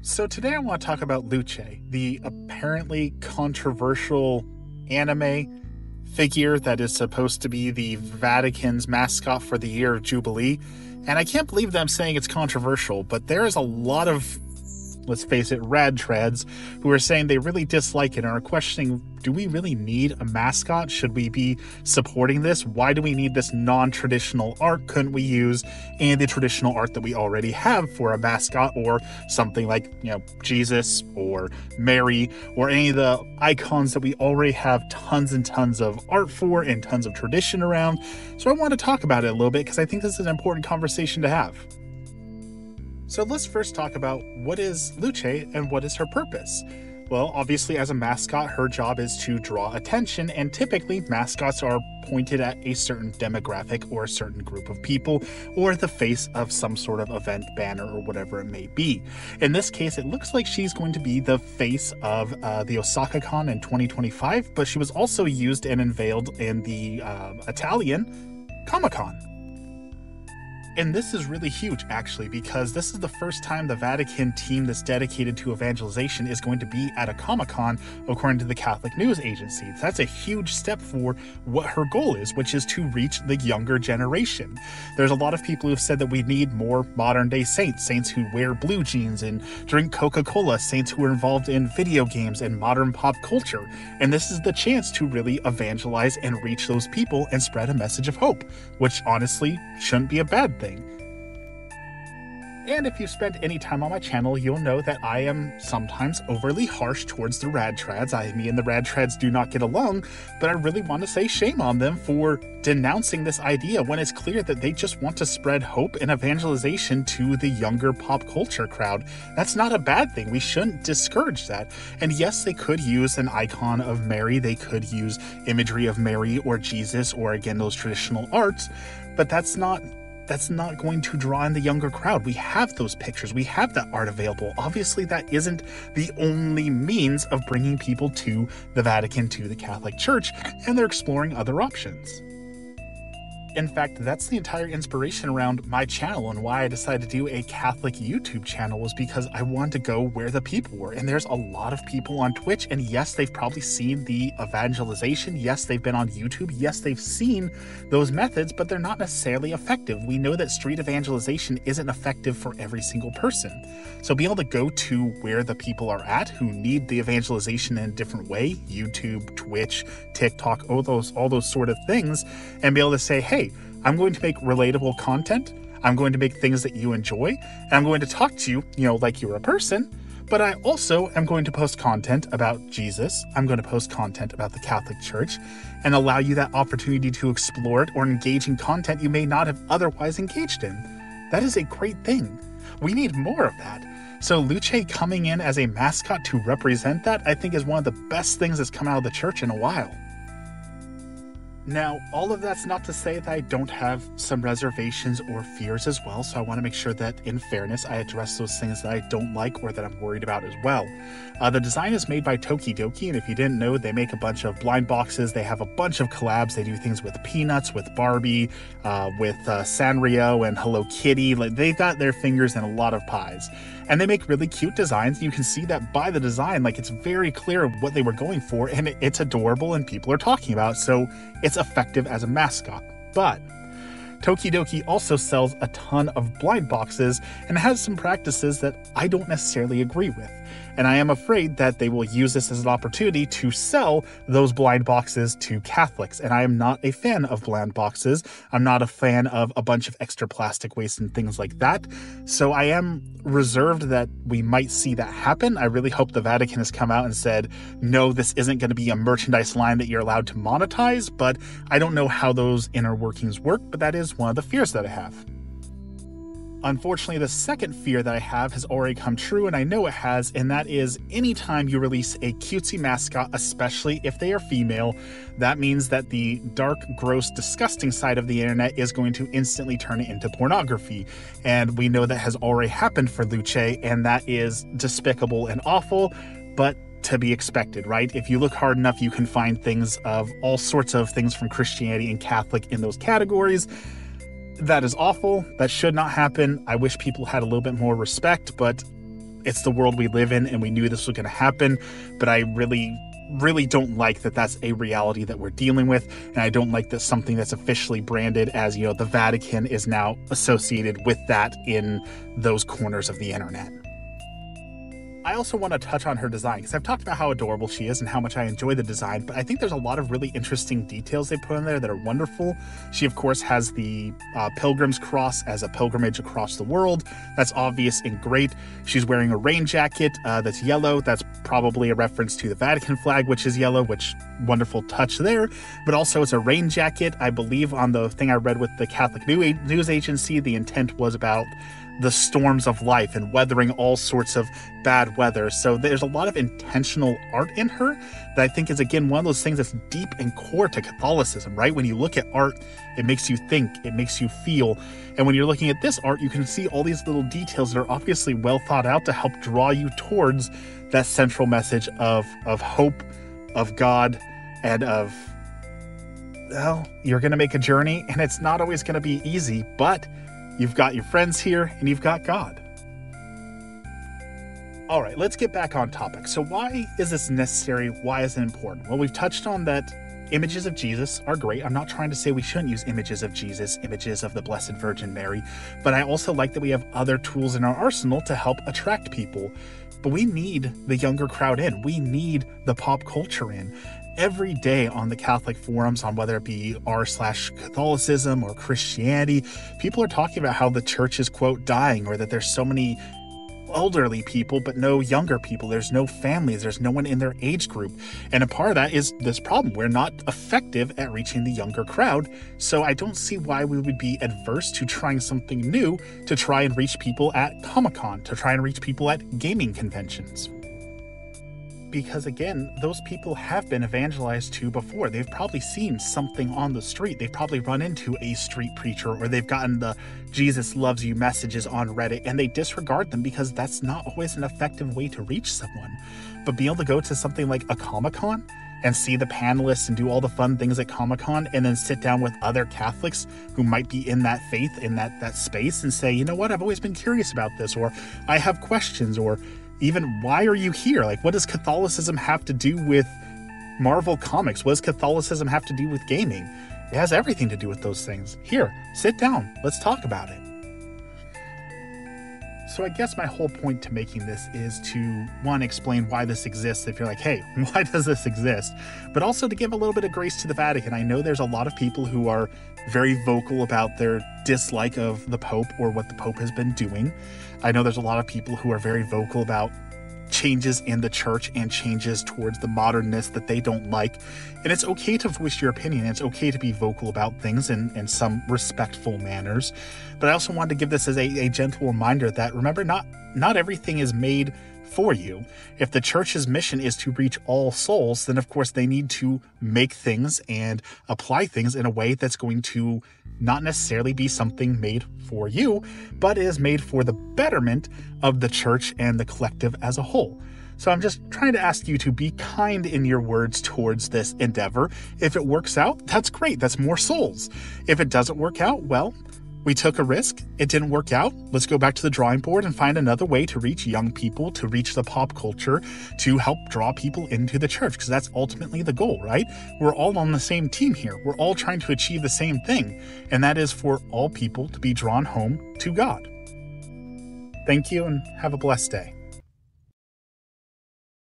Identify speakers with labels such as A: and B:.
A: So today I want to talk about Luce, the apparently controversial anime figure that is supposed to be the Vatican's mascot for the year of Jubilee. And I can't believe that I'm saying it's controversial, but there is a lot of, let's face it, rad trads who are saying they really dislike it and are questioning, do we really need a mascot? Should we be supporting this? Why do we need this non-traditional art? Couldn't we use any of the traditional art that we already have for a mascot, or something like, Jesus or Mary, or any of the icons that we already have tons and tons of art for and tons of tradition around? So I want to talk about it a little bit because I think this is an important conversation to have. So let's first talk about what is Luce and what is her purpose. Well, obviously as a mascot, her job is to draw attention, and typically mascots are pointed at a certain demographic or a certain group of people, or the face of some sort of event, banner, or whatever it may be. In this case, it looks like she's going to be the face of the OsakaCon in 2025, but she was also used and unveiled in the Italian Comic-Con. And this is really huge, actually, because this is the first time the Vatican team that's dedicated to evangelization is going to be at a Comic-Con, according to the Catholic News Agency. That's a huge step for what her goal is, which is to reach the younger generation. There's a lot of people who've said that we need more modern-day saints, saints who wear blue jeans and drink Coca-Cola, saints who are involved in video games and modern pop culture. And this is the chance to really evangelize and reach those people and spread a message of hope, which honestly shouldn't be a bad thing. And if you've spent any time on my channel, you'll know that I am sometimes overly harsh towards the rad trads. Me and the rad trads do not get along, but I really want to say shame on them for denouncing this idea when it's clear that they just want to spread hope and evangelization to the younger pop culture crowd. That's not a bad thing. We shouldn't discourage that. And yes, they could use an icon of Mary. They could use imagery of Mary or Jesus, or again, those traditional arts, but that's not going to draw in the younger crowd. We have those pictures. We have that art available. Obviously, that isn't the only means of bringing people to the Vatican, to the Catholic Church, and they're exploring other options. In fact, that's the entire inspiration around my channel, and why I decided to do a Catholic YouTube channel was because I wanted to go where the people were. And there's a lot of people on Twitch, and yes, they've probably seen the evangelization. Yes, they've been on YouTube. Yes, they've seen those methods, but they're not necessarily effective. We know that street evangelization isn't effective for every single person. So being able to go to where the people are at who need the evangelization in a different way, YouTube, Twitch, TikTok, all those sort of things, and be able to say, hey, I'm going to make relatable content. I'm going to make things that you enjoy, and I'm going to talk to you, like you're a person, but I also am going to post content about Jesus. I'm going to post content about the Catholic Church and allow you that opportunity to explore it or engage in content you may not have otherwise engaged in. That is a great thing. We need more of that. So Luce coming in as a mascot to represent that, I think, is one of the best things that's come out of the church in a while. Now, all of that's not to say that I don't have some reservations or fears as well, so I want to make sure that, in fairness, I address those things that I don't like or that I'm worried about as well. The design is made by Tokidoki, and if you didn't know, they make a bunch of blind boxes. They have a bunch of collabs. They do things with Peanuts, with Barbie, with Sanrio and Hello Kitty. They've got their fingers in a lot of pies. And they make really cute designs. You can see that by the design, it's very clear what they were going for, and it's adorable and people are talking about it, so it's effective as a mascot. But Tokidoki also sells a ton of blind boxes and has some practices that I don't necessarily agree with. And I am afraid that they will use this as an opportunity to sell those blind boxes to Catholics. And I am not a fan of blind boxes. I'm not a fan of a bunch of extra plastic waste and things like that. So I am reserved that we might see that happen. I really hope the Vatican has come out and said, no, this isn't going to be a merchandise line that you're allowed to monetize. But I don't know how those inner workings work, but that is one of the fears that I have. Unfortunately, the second fear that I have has already come true, and I know it has, and that is anytime you release a cutesy mascot, especially if they are female, that means that the dark, gross, disgusting side of the internet is going to instantly turn it into pornography. And we know that has already happened for Luce, and that is despicable and awful, but to be expected, right? If you look hard enough, you can find things of all sorts of things from Christianity and Catholic in those categories. That is awful. That should not happen. I wish people had a little bit more respect, but it's the world we live in, and we knew this was going to happen, but I really don't like that that's a reality that we're dealing with, and I don't like that something that's officially branded as, the Vatican is now associated with that in those corners of the internet. I also want to touch on her design, because I've talked about how adorable she is and how much I enjoy the design, but I think there's a lot of really interesting details they put in there that are wonderful. She, of course, has the Pilgrim's Cross as a pilgrimage across the world. That's obvious and great. She's wearing a rain jacket that's yellow. That's probably a reference to the Vatican flag, which is yellow, which wonderful touch there. But also it's a rain jacket. I believe on the thing I read with the Catholic News Agency, the intent was about the storms of life and weathering all sorts of bad weather. So there's a lot of intentional art in her that I think is, again, one of those things that's deep and core to Catholicism, right? When you look at art, it makes you think, it makes you feel. And when you're looking at this art, you can see all these little details that are obviously well thought out to help draw you towards that central message of hope, of God, and of, well, you're going to make a journey, and it's not always going to be easy, but you've got your friends here, and you've got God. All right, let's get back on topic. So why is this necessary? Why is it important? Well, we've touched on that images of Jesus are great. I'm not trying to say we shouldn't use images of Jesus, images of the Blessed Virgin Mary, but I also like that we have other tools in our arsenal to help attract people. But we need the younger crowd in. We need the pop culture in. Every day on the Catholic forums, on whether it be r/Catholicism or Christianity, people are talking about how the church is, quote, dying, or that there's so many elderly people but no younger people. There's no families. There's no one in their age group. And a part of that is this problem. We're not effective at reaching the younger crowd. So I don't see why we would be adverse to trying something new to try and reach people at Comic-Con, to try and reach people at gaming conventions. Because again, those people have been evangelized to before. They've probably seen something on the street. They've probably run into a street preacher, or they've gotten the Jesus loves you messages on Reddit, and they disregard them because that's not always an effective way to reach someone. But being able to go to something like a Comic-Con and see the panelists and do all the fun things at Comic-Con, and then sit down with other Catholics who might be in that faith, in that space, and say, you know what, I've always been curious about this, or I have questions, or even, why are you here? Like, what does Catholicism have to do with Marvel Comics? What does Catholicism have to do with gaming? It has everything to do with those things. Here, sit down. Let's talk about it. So I guess my whole point to making this is to, one, explain why this exists if you're like, hey, why does this exist? But also to give a little bit of grace to the Vatican. I know there's a lot of people who are very vocal about their dislike of the Pope or what the Pope has been doing. I know there's a lot of people who are very vocal about changes in the church and changes towards the modernness that they don't like. And it's okay to voice your opinion. It's okay to be vocal about things in some respectful manners. But I also wanted to give this as a gentle reminder that, remember, not everything is made for you. If the church's mission is to reach all souls, then of course they need to make things and apply things in a way that's going to not necessarily be something made for you, but is made for the betterment of the church and the collective as a whole. So I'm just trying to ask you to be kind in your words towards this endeavor. If it works out, that's great. That's more souls. If it doesn't work out, well, we took a risk. It didn't work out. Let's go back to the drawing board and find another way to reach young people, to reach the pop culture, to help draw people into the church, because that's ultimately the goal, right? We're all on the same team here. We're all trying to achieve the same thing, and that is for all people to be drawn home to God. Thank you, and have a blessed day.